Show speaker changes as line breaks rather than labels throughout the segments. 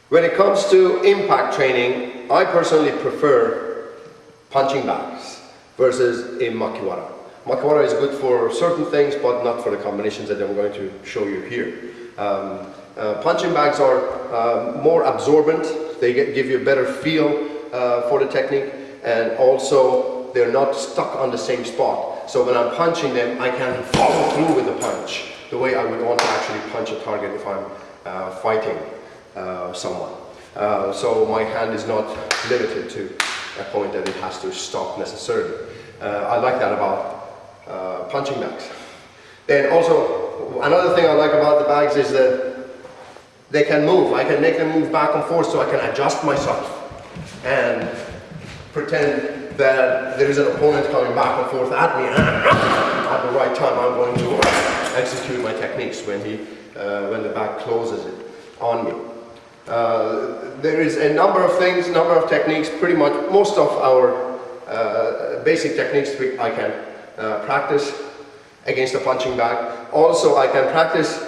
When it comes to impact training, I personally prefer punching bags versus a makiwara. Makiwara is good for certain things, but not for the combinations that I'm going to show you here. Punching bags are more absorbent. They give you a better feel for the technique, and also they're not stuck on the same spot. So when I'm punching them, I can follow through with the punch the way I would want to actually punch a target if I'm fighting someone. So my hand is not limited to a point that it has to stop necessarily. I like that about punching bags. Then also, another thing I like about the bags is that they can move. I can make them move back and forth, so I can adjust myself and pretend that there is an opponent coming back and forth at me. At the right time, I'm going to execute my techniques when the bag closes it on me. There is a number of things, number of techniques. Pretty much most of our basic techniques I can practice against a punching bag. Also, I can practice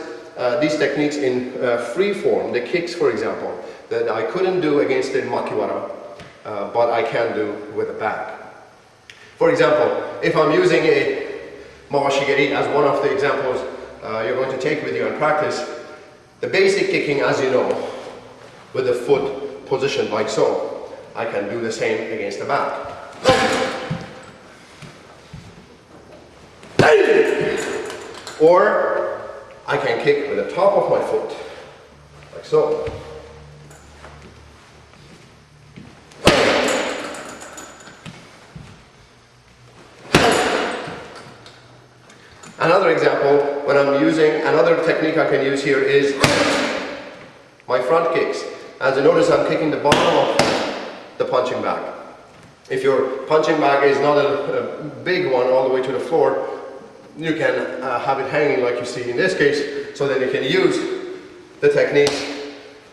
these techniques in free form, the kicks, for example, that I couldn't do against a makiwara, but I can do with a bag. For example, if I'm using a mawashigiri as one of the examples you're going to take with you and practice, the basic kicking, as you know, with the foot positioned like so, I can do the same against the bag. Or I can kick with the top of my foot, like so. Another example, when I'm using, another technique I can use here is my front kicks. As you notice, I'm kicking the bottom of the punching bag. If your punching bag is not a big one all the way to the floor, you can have it hanging like you see in this case, so that you can use the techniques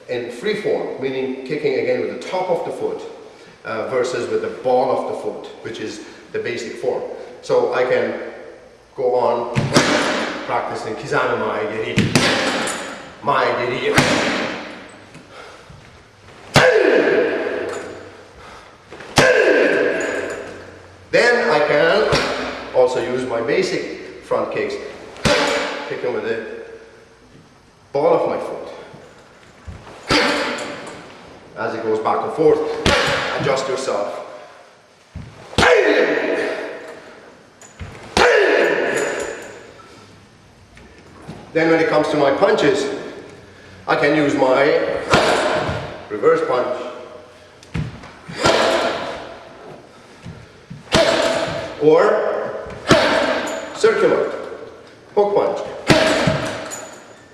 in free form, meaning kicking again with the top of the foot versus with the ball of the foot, which is the basic form. So I can go on practicing kizame maegiri, then I can also use my basic front kicks, kick them with the ball of my foot. As it goes back and forth, adjust yourself. Then when it comes to my punches, I can use my reverse punch, or circular hook punch.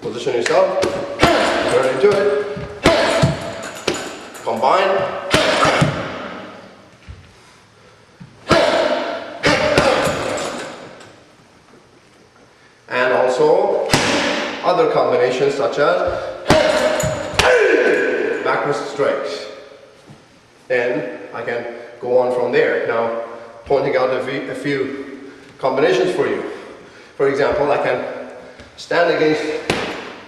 Position yourself, turn into it, combine, and also other combinations such as backwards strikes. Then I can go on from there. Now, pointing out a few combinations for you. For example, I can stand against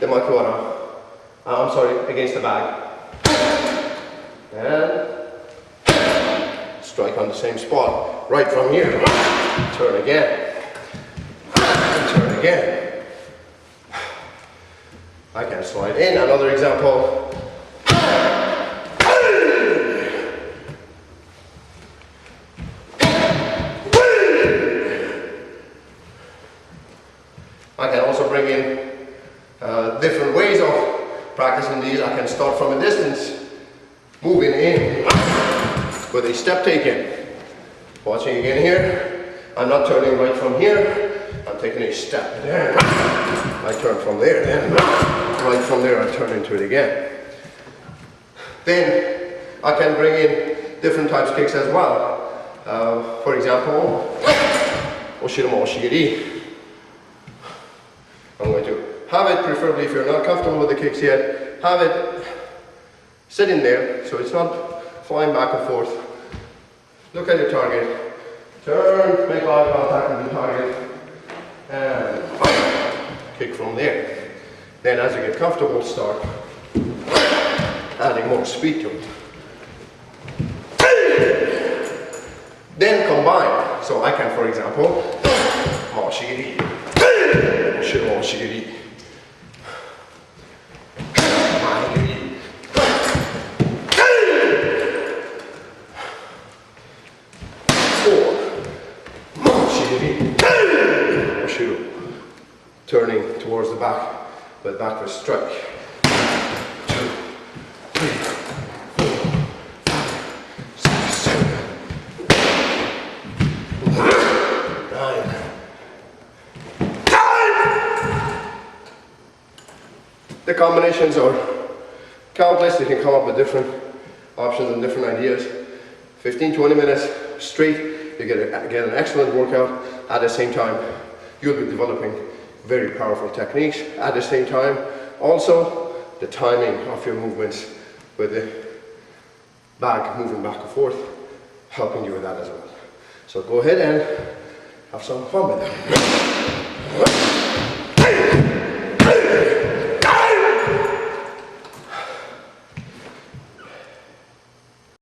the makiwara, against the bag, and strike on the same spot, right from here. Turn again, and turn again. I can slide in. Another example. I can also bring in different ways of practicing these. I can start from a distance, moving in with a step taken. Watching again here. I'm not turning right from here. I'm taking a step. Then I turn from there. Then right from there I turn into it again. Then I can bring in different types of kicks as well. For example, oshiroma oshigiri. I'm going to have it, preferably if you're not comfortable with the kicks yet, have it sitting there so it's not flying back and forth. Look at your target, turn, make eye contact with the target, and kick from there. Then as you get comfortable, start adding more speed to it. Then combine. So I can, for example, shigiri, shigiri, turning towards the back with backward strike. 2, 3, 4, 5, 6, 7, 9, 10. The combinations are countless. You can come up with different options and different ideas. 15-20 minutes straight, you get an excellent workout. At the same time, you'll be developing very powerful techniques. At the same time, also the timing of your movements with the bag moving back and forth, helping you with that as well. So go ahead and have some fun with that.